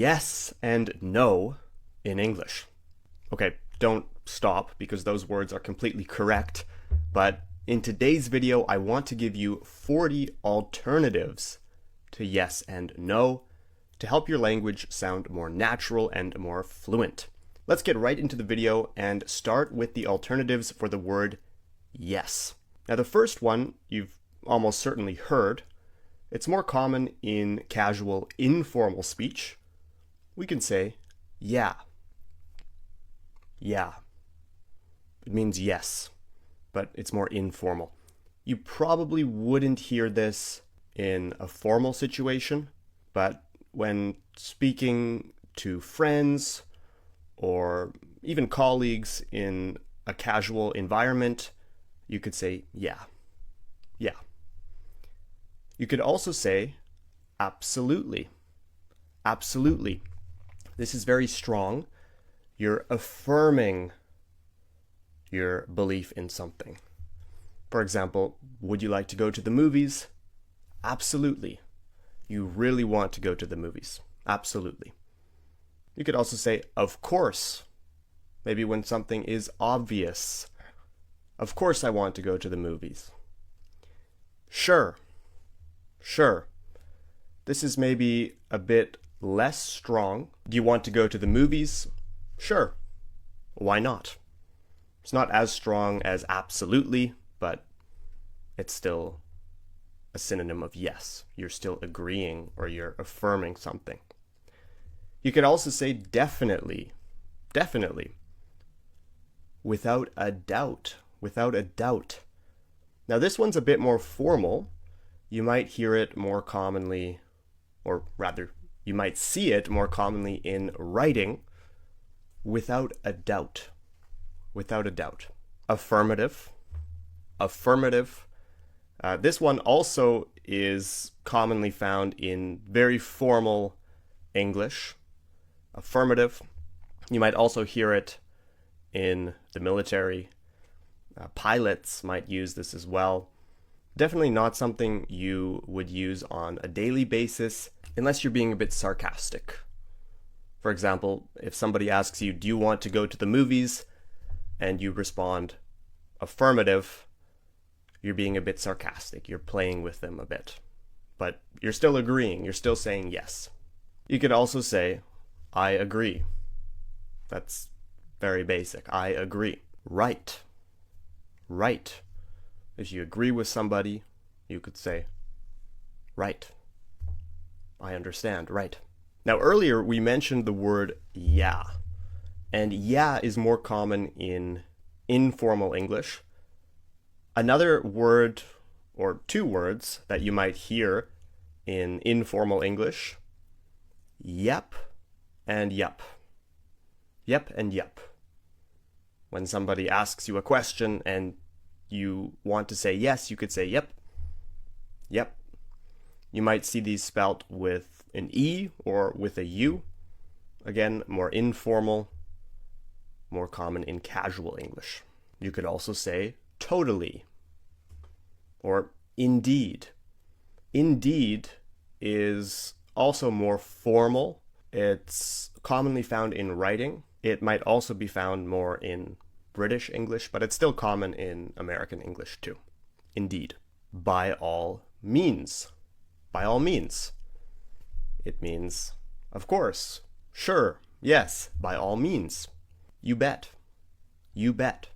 yes and no in English. Okay, don't stop because those words are completely correct, but in today's video, I want to give you 40 alternatives to yes and no to help your language sound more natural and more fluent. Let's get right into the video and start with the alternatives for the word yes. Now, the first one you've almost certainly heard. It's more common in casual, informal speech. We can say, yeah. Yeah. It means yes, but it's more informal. You probably wouldn't hear this in a formal situation, but when speaking to friends or even colleagues in a casual environment, you could say, yeah. Yeah. You could also say, absolutely. Absolutely. This is very strong. You're affirming your belief in something. For example, would you like to go to the movies? Absolutely. You really want to go to the movies. Absolutely. You could also say, of course. Maybe when something is obvious. Of course I want to go to the movies. Sure. Sure. This is maybe a bit less strong. Do you want to go to the movies? Sure. Why not? It's not as strong as absolutely, but it's still a synonym of yes. You're still agreeing or you're affirming something. You could also say definitely. Definitely. Without a doubt. Without a doubt. Now this one's a bit more formal. You might hear it more commonly, or rather, you might see it more commonly in writing. Without a doubt. Without a doubt. Affirmative. Affirmative. This one also is commonly found in very formal English. Affirmative. You might also hear it in the military. Pilots might use this as well. Definitely not something you would use on a daily basis unless you're being a bit sarcastic. For example, if somebody asks you, do you want to go to the movies? And you respond, affirmative, you're being a bit sarcastic. You're playing with them a bit. But you're still agreeing. You're still saying yes. You could also say, I agree. That's very basic. I agree. Right. Right. If you agree with somebody, you could say, right. I understand, right. Now earlier we mentioned the word yeah. And yeah is more common in informal English. Another word or two words that you might hear in informal English, yep and yup. Yep and yup. When somebody asks you a question and you want to say yes, you could say yep. Yep. You might see these spelt with an E or with a U. Again, more informal, more common in casual English. You could also say totally or indeed. Indeed is also more formal. It's commonly found in writing. It might also be found more in British English, but it's still common in American English too. Indeed. By all means. By all means. It means, of course, sure, yes, by all means. You bet. You bet.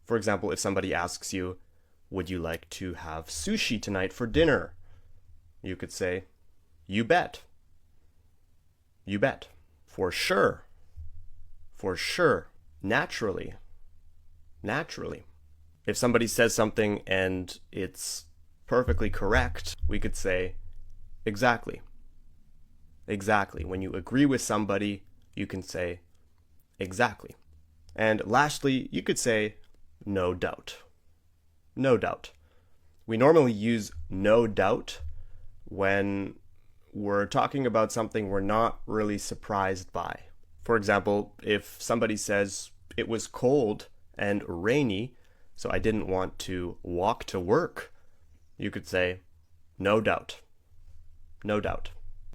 For example, if somebody asks you, would you like to have sushi tonight for dinner? You could say, you bet. You bet. For sure. For sure. Naturally. Naturally. If somebody says something and it's perfectly correct, we could say, exactly. Exactly. When you agree with somebody, you can say, exactly. And lastly, you could say, no doubt. No doubt. We normally use no doubt when we're talking about something we're not really surprised by. For example, if somebody says, it was cold and rainy, so I didn't want to walk to work, you could say, no doubt. No doubt.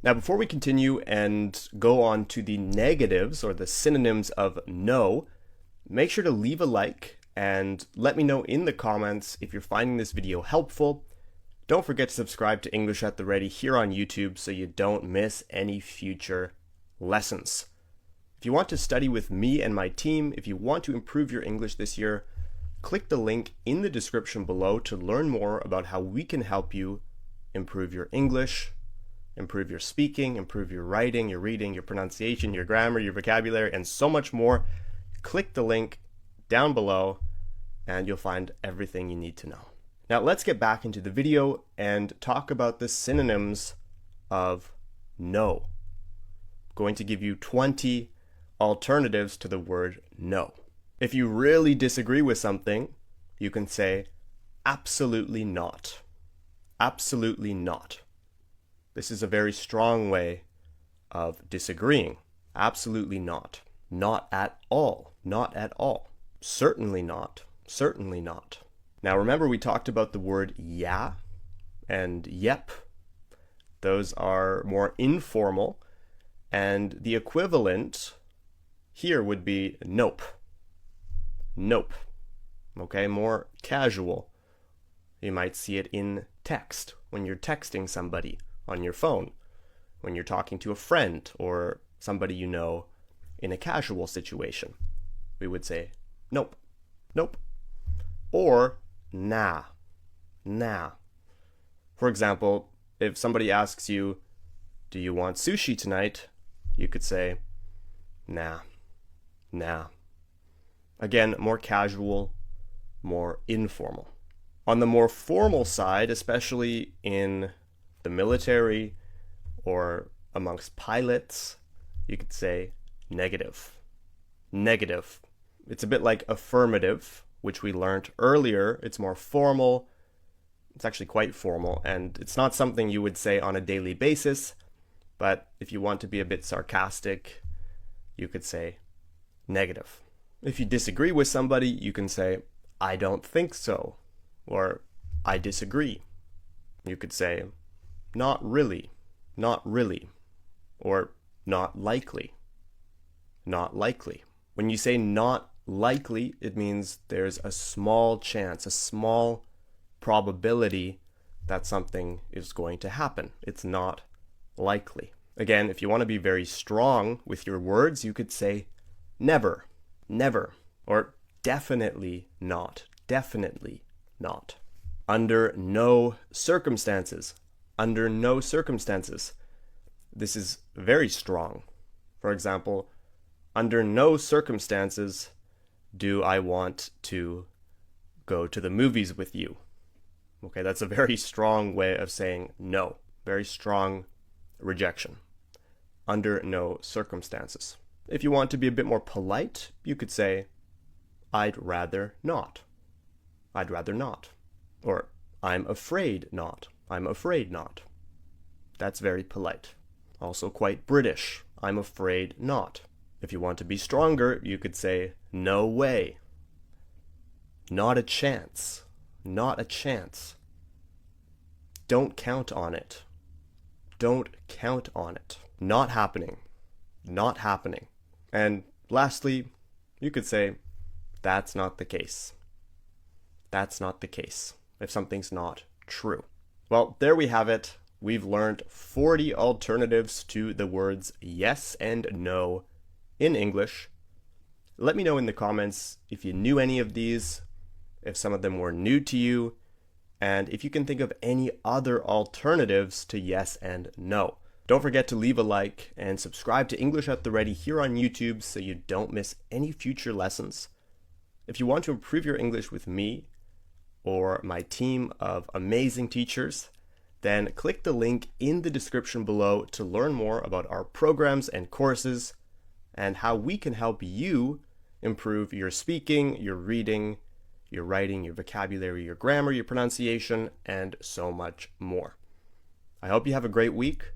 Now, before we continue and go on to the negatives or the synonyms of no, make sure to leave a like and let me know in the comments if you're finding this video helpful. Don't forget to subscribe to English at the Ready here on YouTube so you don't miss any future lessons. If you want to study with me and my team, if you want to improve your English this year, click the link in the description below to learn more about how we can help you improve your English, improve your speaking, improve your writing, your reading, your pronunciation, your grammar, your vocabulary, and so much more. Click the link down below and you'll find everything you need to know. Now let's get back into the video and talk about the synonyms of no. I'm going to give you 20 alternatives to the word no. If you really disagree with something, you can say absolutely not. Absolutely not. This is a very strong way of disagreeing. Absolutely not. Not at all. Not at all. Certainly not. Certainly not. Now remember we talked about the word yeah and yep. Those are more informal, and the equivalent here would be nope. Nope. Okay, more casual. You might see it in text when you're texting somebody on your phone, when you're talking to a friend or somebody you know in a casual situation. We would say nope. Nope. Or nah. Nah. For example, if somebody asks you, do you want sushi tonight? You could say, nah. Nah. Again, more casual, more informal. On the more formal side, especially in the military or amongst pilots, you could say negative. Negative. It's a bit like affirmative, which we learned earlier. It's more formal. It's actually quite formal, and it's not something you would say on a daily basis, but if you want to be a bit sarcastic, you could say negative. If you disagree with somebody, you can say, I don't think so, or I disagree. You could say, not really, or not likely, not likely. When you say not likely, it means there's a small chance, a small probability that something is going to happen. It's not likely. Again, if you want to be very strong with your words, you could say never, never, or definitely not, definitely not. Under no circumstances, under no circumstances. This is very strong. For example, under no circumstances do I want to go to the movies with you. Okay, that's a very strong way of saying no. Very strong rejection. Under no circumstances. If you want to be a bit more polite, you could say, I'd rather not. I'd rather not. Or, I'm afraid not. I'm afraid not. That's very polite. Also quite British. I'm afraid not. If you want to be stronger, you could say, no way. Not a chance. Not a chance. Don't count on it. Don't count on it. Not happening. Not happening. And lastly, you could say, that's not the case. That's not the case. If something's not true. Well, there we have it. We've learned 40 alternatives to the words yes and no in English. Let me know in the comments if you knew any of these, if some of them were new to you, and if you can think of any other alternatives to yes and no. Don't forget to leave a like and subscribe to English at the Ready here on YouTube so you don't miss any future lessons. If you want to improve your English with me or my team of amazing teachers, then click the link in the description below to learn more about our programs and courses and how we can help you improve your speaking, your reading, your writing, your vocabulary, your grammar, your pronunciation, and so much more. I hope you have a great week.